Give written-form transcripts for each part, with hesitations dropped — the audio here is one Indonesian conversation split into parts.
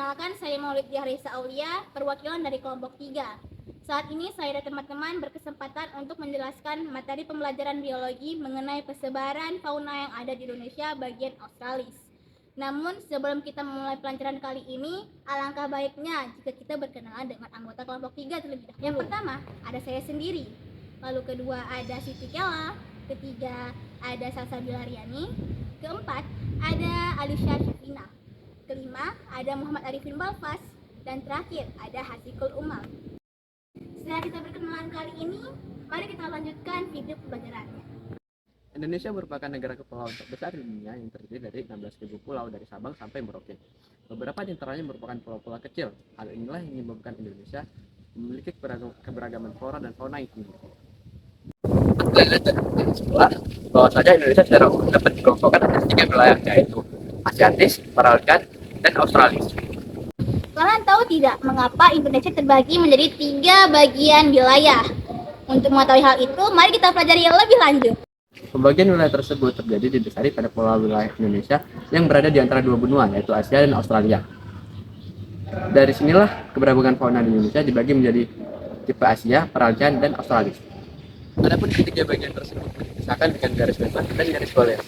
Perkenalkan, saya Maulid Diarisa Aulia, perwakilan dari kelompok 3. Saat ini saya dan teman-teman berkesempatan untuk menjelaskan materi pembelajaran biologi mengenai persebaran fauna yang ada di Indonesia bagian Australis. Namun sebelum kita memulai pelajaran kali ini, alangkah baiknya jika kita berkenalan dengan anggota kelompok 3 terlebih dahulu. Yang pertama, ada saya sendiri. Lalu kedua ada Siti Kela, ketiga ada Salsa Bilariani, keempat ada Alisha Syafina, kelima ada Muhammad Arifin Balfas, dan terakhir ada Hasikul Umar. Setelah kita berkenalan kali ini, mari kita lanjutkan video pembelajarannya. Indonesia merupakan negara kepulauan terbesar di dunia yang terdiri dari 16.000 pulau dari Sabang sampai Merauke. Beberapa di antaranya merupakan pulau-pulau kecil. Hal inilah yang menyebabkan Indonesia memiliki keberagaman flora dan fauna yang tinggi. Bahwa saja Indonesia secara umum dapat dikelompokkan atas 3 wilayah, yaitu Asiatis, Paralkan, dan Australis. Kalian tahu tidak mengapa Indonesia terbagi menjadi 3 bagian wilayah? Untuk mengetahui hal itu, mari kita pelajari lebih lanjut. Pembagian wilayah tersebut terjadi didasari pada pola wilayah Indonesia yang berada di antara 2 benua, yaitu Asia dan Australia. Dari sinilah keberagaman fauna di Indonesia dibagi menjadi tipe Asia, Paralkan, dan Australis. Adapun ketiga bagian tersebut dipisahkan dengan garis bebas dan garis goles.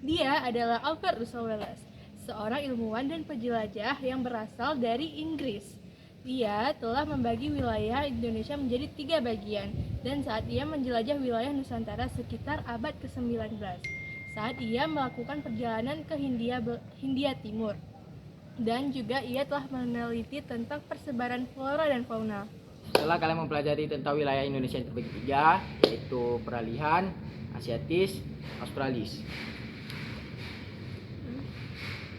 Dia adalah Alfred Russel Wallace, seorang ilmuwan dan penjelajah yang berasal dari Inggris. Dia telah membagi wilayah Indonesia menjadi 3 bagian, dan saat ia menjelajah wilayah Nusantara sekitar abad ke-19, saat ia melakukan perjalanan ke Hindia Timur. Dan juga ia telah meneliti tentang persebaran flora dan fauna. Setelah kalian mempelajari tentang wilayah Indonesia yang terbagi 3, yaitu peralihan, Asiatis, Australis.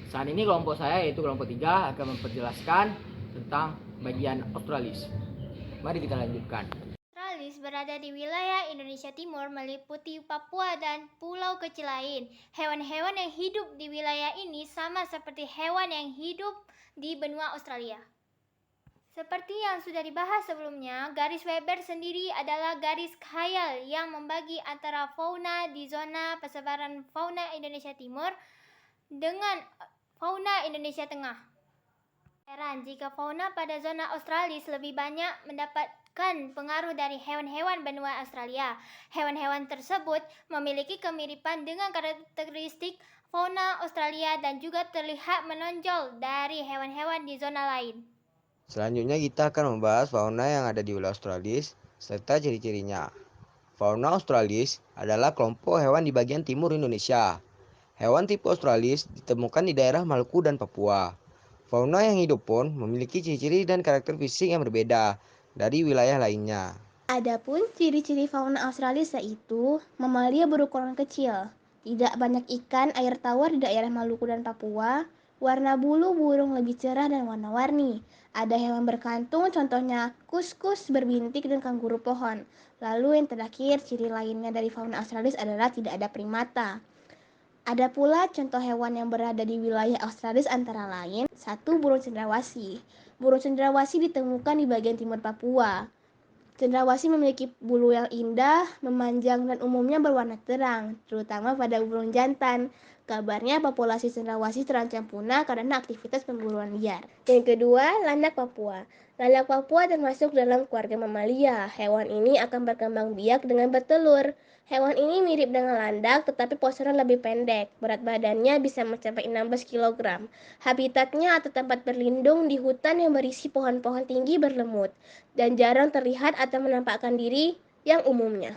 Saat ini kelompok saya, yaitu kelompok 3, akan memperjelaskan tentang bagian Australis. Mari kita lanjutkan. Australis berada di wilayah Indonesia Timur, meliputi Papua dan pulau kecil lain. Hewan-hewan yang hidup di wilayah ini sama seperti hewan yang hidup di benua Australia. Seperti yang sudah dibahas sebelumnya, garis Weber sendiri adalah garis khayal yang membagi antara fauna di zona persebaran fauna Indonesia Timur dengan fauna Indonesia Tengah. Heran jika fauna pada zona Australis lebih banyak mendapatkan pengaruh dari hewan-hewan benua Australia. Hewan-hewan tersebut memiliki kemiripan dengan karakteristik fauna Australia dan juga terlihat menonjol dari hewan-hewan di zona lain. Selanjutnya kita akan membahas fauna yang ada di wilayah Australis serta ciri-cirinya. Fauna Australis adalah kelompok hewan di bagian timur Indonesia. Hewan tipe Australis ditemukan di daerah Maluku dan Papua. Fauna yang hidup pun memiliki ciri-ciri dan karakter fisik yang berbeda dari wilayah lainnya. Adapun ciri-ciri fauna Australis yaitu mamalia berukuran kecil, tidak banyak ikan air tawar di daerah Maluku dan Papua, warna bulu burung lebih cerah dan warna-warni. Ada hewan berkantung, contohnya kuskus, berbintik, dan kanguru pohon. Lalu yang terakhir, ciri lainnya dari fauna Australis adalah tidak ada primata. Ada pula contoh hewan yang berada di wilayah Australis antara lain, 1. Burung cendrawasih. Burung cendrawasih ditemukan di bagian timur Papua. Cendrawasih memiliki bulu yang indah, memanjang, dan umumnya berwarna terang, terutama pada burung jantan. Kabarnya populasi cendrawasih terancam punah karena aktivitas pemburuan liar. Yang kedua, landak Papua. Landak Papua termasuk dalam keluarga mamalia. Hewan ini akan berkembang biak dengan bertelur. Hewan ini mirip dengan landak tetapi posturnya lebih pendek. Berat badannya bisa mencapai 16 kg. Habitatnya atau tempat berlindung di hutan yang berisi pohon-pohon tinggi berlemut dan jarang terlihat atau menampakkan diri yang umumnya.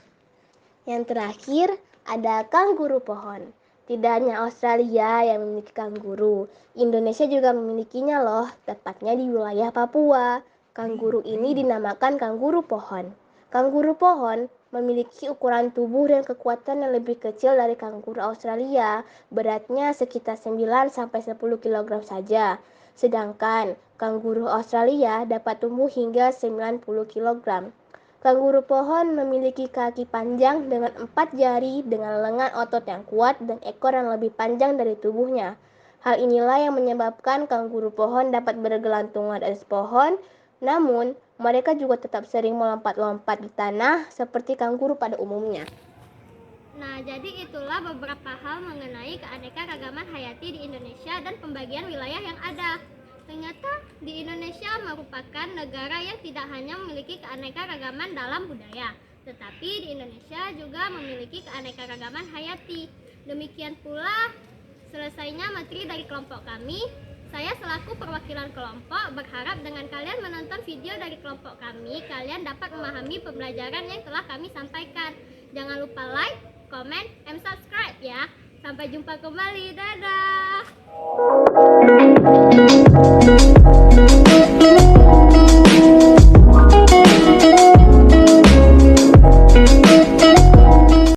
Yang terakhir, ada kanguru pohon. Tidak hanya Australia yang memiliki kanguru, Indonesia juga memilikinya loh, tepatnya di wilayah Papua. Kanguru ini dinamakan kanguru pohon. Kanguru pohon memiliki ukuran tubuh dan kekuatan yang lebih kecil dari kanguru Australia, beratnya sekitar 9-10 kg saja. Sedangkan kanguru Australia dapat tumbuh hingga 90 kg. Kanguru pohon memiliki kaki panjang dengan 4 jari dengan lengan otot yang kuat dan ekor yang lebih panjang dari tubuhnya. Hal inilah yang menyebabkan kanguru pohon dapat bergelantungan di atas pohon, namun mereka juga tetap sering melompat-lompat di tanah seperti kanguru pada umumnya. Nah, jadi itulah beberapa hal mengenai keanekaragaman hayati di Indonesia dan pembagian wilayah yang ada. Ternyata di Indonesia merupakan negara yang tidak hanya memiliki keanekaragaman dalam budaya, tetapi di Indonesia juga memiliki keanekaragaman hayati. Demikian pula selesainya materi dari kelompok kami. Saya selaku perwakilan kelompok berharap dengan kalian menonton video dari kelompok kami, kalian dapat memahami pembelajaran yang telah kami sampaikan. Jangan lupa like, comment, and subscribe ya. Sampai jumpa kembali. Dadah.